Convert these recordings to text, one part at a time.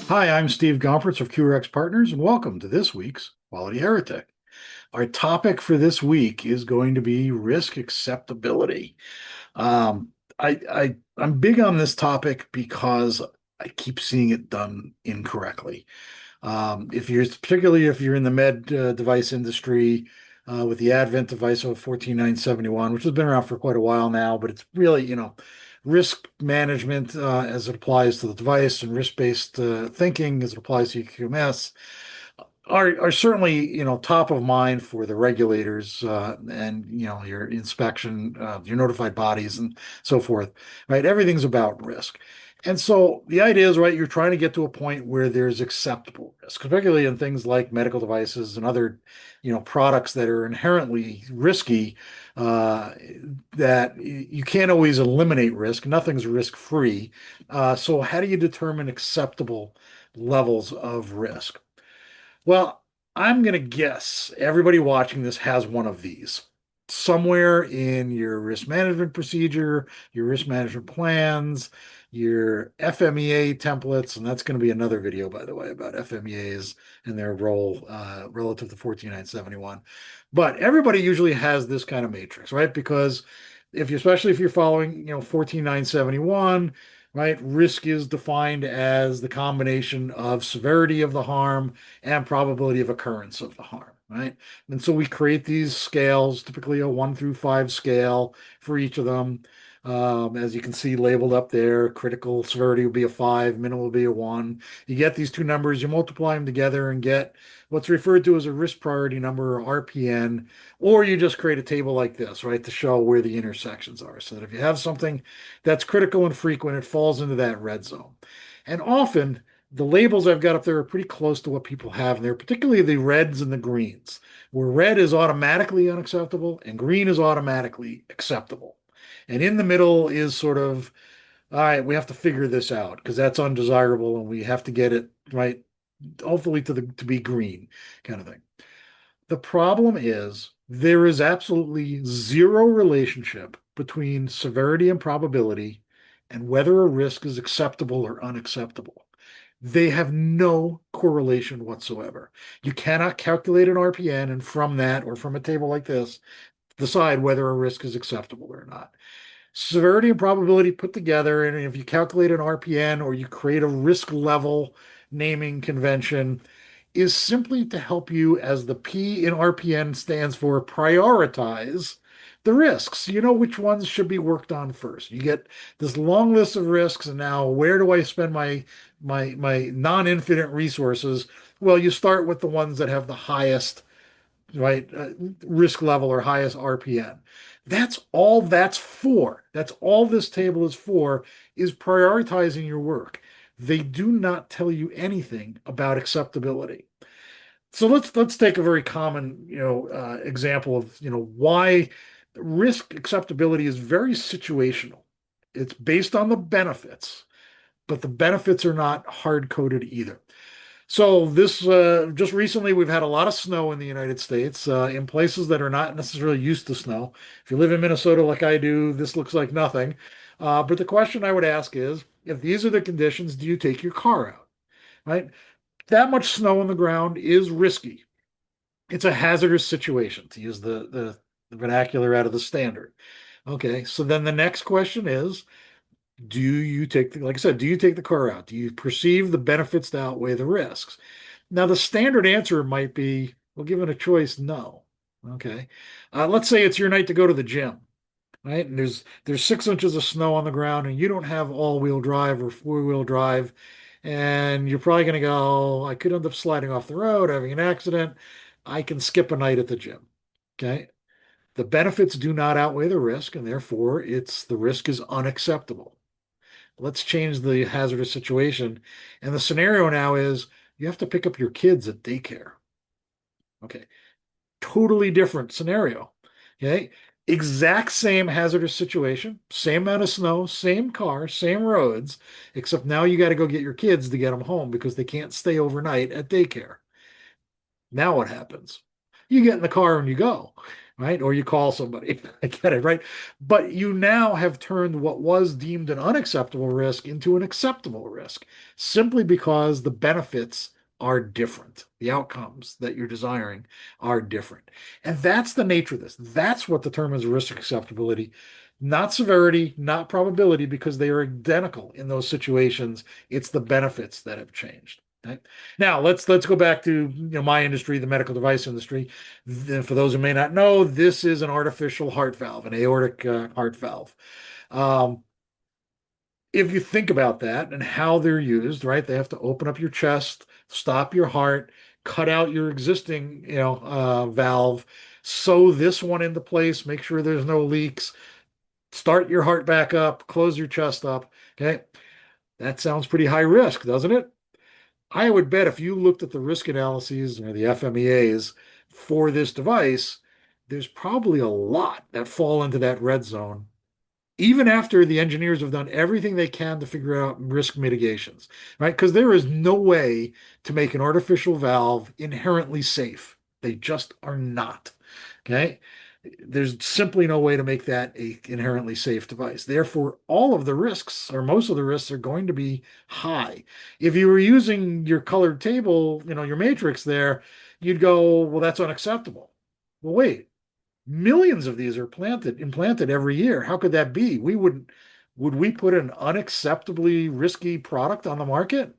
Hi, I'm Steve Gompertz of QRx Partners, and welcome to this week's Quality Heretic. Our topic for this week is going to be risk acceptability. Um, I'm big on this topic because I keep seeing it done incorrectly. If you're particularly if you're in the med device industry, with the advent of ISO 14971, which has been around for quite a while now, but it's really, risk management as it applies to the device and risk-based thinking as it applies to QMS are certainly, top of mind for the regulators and, your inspection, your notified bodies and so forth, right? Everything's about risk. And so the idea is, right, you're trying to get to a point where there's acceptable risk, particularly in things like medical devices and other, products that are inherently risky, uh, that you can't always eliminate risk. Nothing's risk-free. So how do you determine acceptable levels of risk? Well, I'm going to guess everybody watching this has one of these somewhere in your risk management procedure, your risk management plans, your FMEA templates. And that's going to be another video, by the way, about FMEAs and their role relative to 14971. But everybody usually has this kind of matrix, right? Because especially if you're following, 14971, right, risk is defined as the combination of severity of the harm and probability of occurrence of the harm, right? And so we create these scales, typically a 1 through 5 scale for each of them. As you can see labeled up there, critical severity will be a 5, minimal will be a 1. You get these two numbers, you multiply them together and get what's referred to as a risk priority number, or RPN, or you just create a table like this, right, to show where the intersections are. So that if you have something that's critical and frequent, it falls into that red zone. And often the labels I've got up there are pretty close to what people have in there, particularly the reds and the greens, where red is automatically unacceptable and green is automatically acceptable. And in the middle is sort of, all right, we have to figure this out because that's undesirable and we have to get it right, hopefully to be green kind of thing. The problem is there is absolutely zero relationship between severity and probability and whether a risk is acceptable or unacceptable. They have no correlation whatsoever. You cannot calculate an RPN and from that or from a table like this decide whether a risk is acceptable or not. Severity and probability put together, and if you calculate an RPN or you create a risk level naming convention, is simply to help you, as the P in RPN stands for, prioritize the risks. You know which ones should be worked on first. You get this long list of risks, and now where do I spend my non-infinite resources? Well, you start with the ones that have the highest, right, risk level or highest RPN. That's all that's for. That's all this table is for, is prioritizing your work. They do not tell you anything about acceptability. So let's take a very common, example of, why risk acceptability is very situational. It's based on the benefits, but the benefits are not hard coded either. So this just recently, we've had a lot of snow in the United States in places that are not necessarily used to snow. If you live in Minnesota like I do, this looks like nothing. But the question I would ask is, if these are the conditions, do you take your car out? Right? That much snow on the ground is risky. It's a hazardous situation, to use the vernacular out of the standard. Okay, so then the next question is, do you take like I said, do you take the car out? Do you perceive the benefits to outweigh the risks? Now, the standard answer might be, well, given a choice, no. Okay. Let's say it's your night to go to the gym, right? And there's 6 inches of snow on the ground, and you don't have all-wheel drive or four-wheel drive, and you're probably going to go, I could end up sliding off the road, having an accident. I can skip a night at the gym. Okay. The benefits do not outweigh the risk, and therefore the risk is unacceptable. Let's change the hazardous situation. And the scenario now is you have to pick up your kids at daycare. Okay. Totally different scenario. Okay. Exact same hazardous situation, same amount of snow, same car, same roads, except now you got to go get your kids to get them home because they can't stay overnight at daycare. Now what happens? You get in the car and you go. right? Or you call somebody. I get it, right? But you now have turned what was deemed an unacceptable risk into an acceptable risk simply because the benefits are different. The outcomes that you're desiring are different. And that's the nature of this. That's what determines risk acceptability, not severity, not probability, because they are identical in those situations. It's the benefits that have changed. Right? Now let's go back to my industry, the medical device industry. For those who may not know, this is an artificial heart valve, an aortic heart valve. Um, if you think about that and how they're used, right? They have to open up your chest, stop your heart, cut out your existing, valve, sew this one into place, make sure there's no leaks, start your heart back up, close your chest up. Okay, that sounds pretty high risk, doesn't it? I would bet if you looked at the risk analyses or the FMEAs for this device, there's probably a lot that fall into that red zone, even after the engineers have done everything they can to figure out risk mitigations, right? Because there is no way to make an artificial valve inherently safe. They just are not. Okay. There's simply no way to make that a inherently safe device. Therefore, all of the risks or most of the risks are going to be high. If you were using your colored table, your matrix there, you'd go, well, that's unacceptable. Well, wait, millions of these are implanted every year. How could that be? Would we put an unacceptably risky product on the market?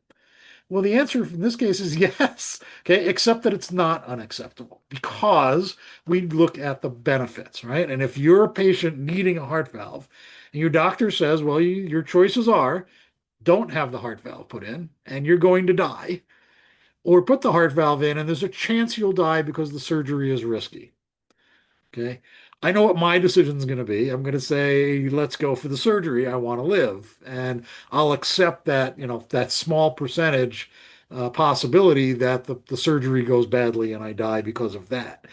Well, the answer in this case is yes. Okay, except that it's not unacceptable because we look at the benefits, right? And if you're a patient needing a heart valve and your doctor says, well, your choices are don't have the heart valve put in and you're going to die, or put the heart valve in and there's a chance you'll die because the surgery is risky. Okay. I know what my decision is going to be. I'm going to say, let's go for the surgery. I want to live. And I'll accept that, that small percentage possibility that the surgery goes badly and I die because of that.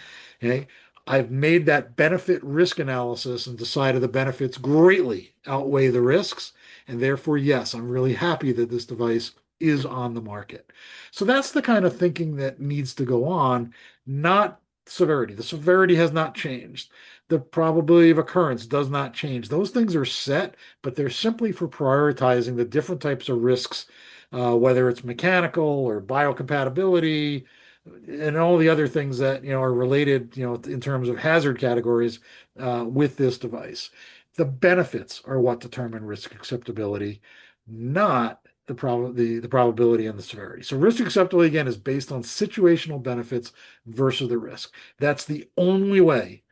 Okay. I've made that benefit risk analysis and decided the benefits greatly outweigh the risks. And therefore, yes, I'm really happy that this device is on the market. So that's the kind of thinking that needs to go on, not severity. The severity has not changed. The probability of occurrence does not change. Those things are set, but they're simply for prioritizing the different types of risks, whether it's mechanical or biocompatibility and all the other things that are related, in terms of hazard categories with this device. The benefits are what determine risk acceptability, not the probability and the severity. So risk acceptability again is based on situational benefits versus the risk. That's the only way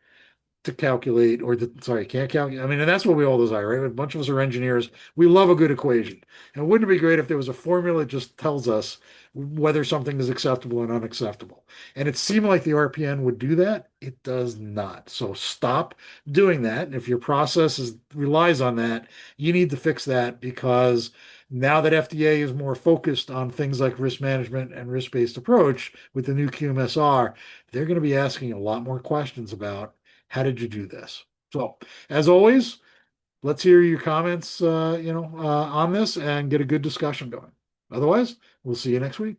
to calculate, or sorry, can't calculate. I mean, and that's what we all desire, right? A bunch of us are engineers. We love a good equation. And wouldn't it be great if there was a formula that just tells us whether something is acceptable and unacceptable? And it seemed like the RPN would do that. It does not. So stop doing that. And if your process relies on that, you need to fix that because now that FDA is more focused on things like risk management and risk-based approach with the new QMSR, they're going to be asking a lot more questions about how did you do this? So, as always, let's hear your comments, on this and get a good discussion going. Otherwise, we'll see you next week.